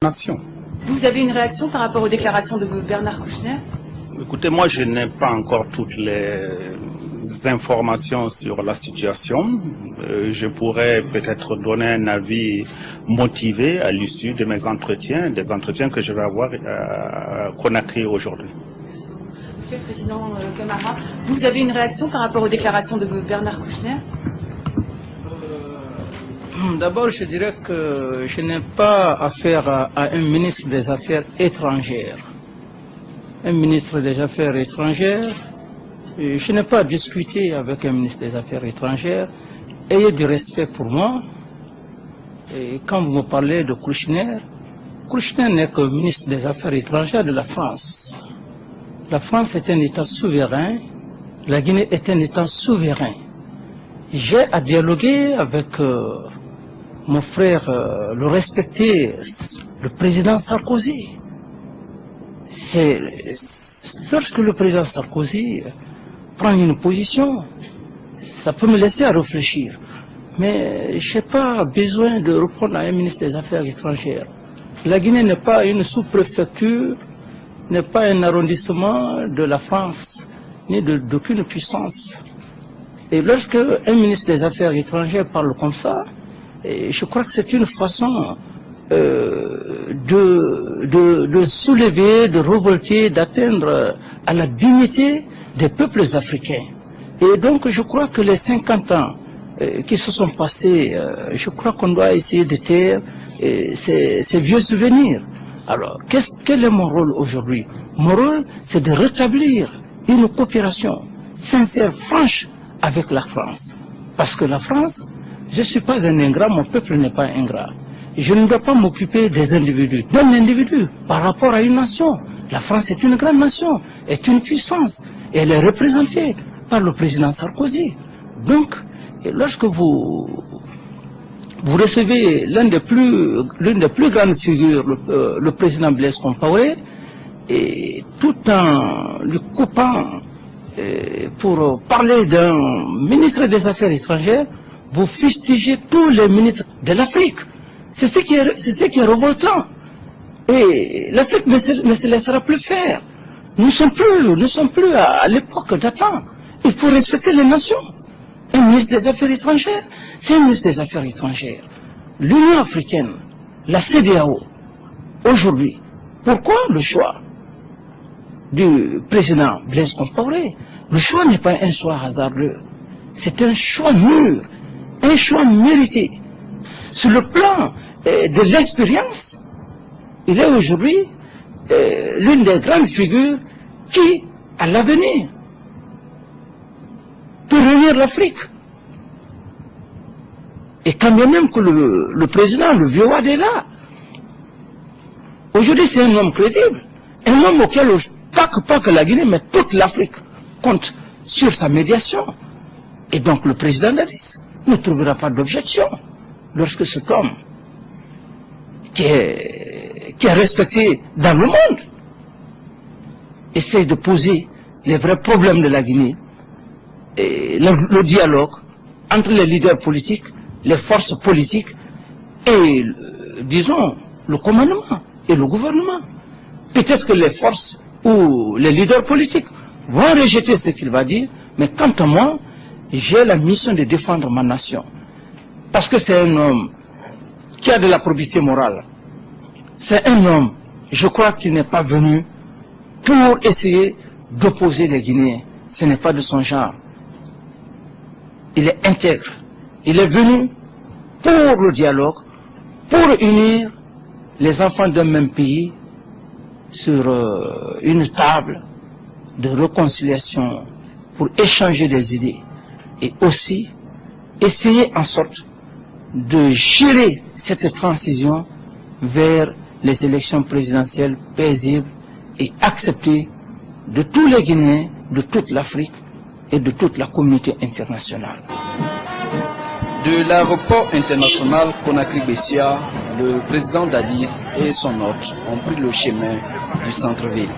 Nation. Vous avez une réaction par rapport aux déclarations de Bernard Kouchner? Écoutez, moi je n'ai pas encore toutes les informations sur la situation. Je pourrais peut-être donner un avis motivé à l'issue de mes entretiens, des entretiens que je vais avoir à Conakry aujourd'hui. Monsieur le Président Camara, vous avez une réaction par rapport aux déclarations de Bernard Kouchner? D'abord, je dirais que je n'ai pas affaire à un ministre des Affaires étrangères. Un ministre des Affaires étrangères, je n'ai pas discuté avec un ministre des Affaires étrangères. Ayez du respect pour moi. Et quand vous me parlez de Kouchner, Kouchner n'est que ministre des Affaires étrangères de la France. La France est un État souverain, la Guinée est un État souverain. J'ai à dialoguer avec mon frère, le respecté, le président Sarkozy. C'est lorsque le président Sarkozy prend une position, ça peut me laisser à réfléchir. Mais je n'ai pas besoin de répondre à un ministre des Affaires étrangères. La Guinée n'est pas une sous-préfecture, n'est pas un arrondissement de la France, ni d'aucune puissance. Et lorsque un ministre des Affaires étrangères parle comme ça, je crois que c'est une façon de soulever, de révolter, d'atteindre à la dignité des peuples africains. Et donc je crois que les 50 ans qui se sont passés, je crois qu'on doit essayer de taire ces vieux souvenirs. Alors, quel est mon rôle aujourd'hui? Mon rôle, c'est de rétablir une coopération sincère, franche avec la France. Parce que la France, je ne suis pas un ingrat, mon peuple n'est pas ingrat. Je ne dois pas m'occuper des individus, d'un individu par rapport à une nation. La France est une grande nation, est une puissance, et elle est représentée par le président Sarkozy. Donc, lorsque vous recevez l'une des plus grandes figures, le président Blaise Compaoré, et tout en lui coupant pour parler d'un ministre des Affaires étrangères, vous fustigez tous les ministres de l'Afrique. C'est ce qui est révoltant. Et l'Afrique ne se laissera plus faire. Nous ne sommes plus à l'époque d'antan. Il faut respecter les nations. Un ministre des Affaires étrangères, c'est un ministre des Affaires étrangères. L'Union africaine, la CEDEAO, aujourd'hui, pourquoi le choix du président Blaise Compaoré? Le choix n'est pas un choix hasardeux. C'est un choix mûr, un choix mérité. Sur le plan de l'expérience, il est aujourd'hui l'une des grandes figures qui, à l'avenir, peut réunir l'Afrique. Et quand bien même que le président, le vieux Wade est là, aujourd'hui c'est un homme crédible, un homme auquel, pas que la Guinée, mais toute l'Afrique compte sur sa médiation. Et donc le président Dadis ne trouvera pas d'objection lorsque cet homme qui est respecté dans le monde essaie de poser les vrais problèmes de la Guinée, et le dialogue entre les leaders politiques, les forces politiques et, disons, le commandement et le gouvernement. Peut-être que les forces ou les leaders politiques vont rejeter ce qu'il va dire, mais quant à moi, j'ai la mission de défendre ma nation. Parce que c'est un homme qui a de la probité morale. C'est un homme, je crois, qui n'est pas venu pour essayer d'opposer les Guinéens. Ce n'est pas de son genre. Il est intègre. Il est venu pour le dialogue, pour unir les enfants d'un même pays sur une table de réconciliation pour échanger des idées et aussi essayer en sorte de gérer cette transition vers les élections présidentielles paisibles et acceptées de tous les Guinéens, de toute l'Afrique et de toute la communauté internationale. De l'aéroport international Conakry-Bessia, le président Dadis et son hôte ont pris le chemin du centre-ville.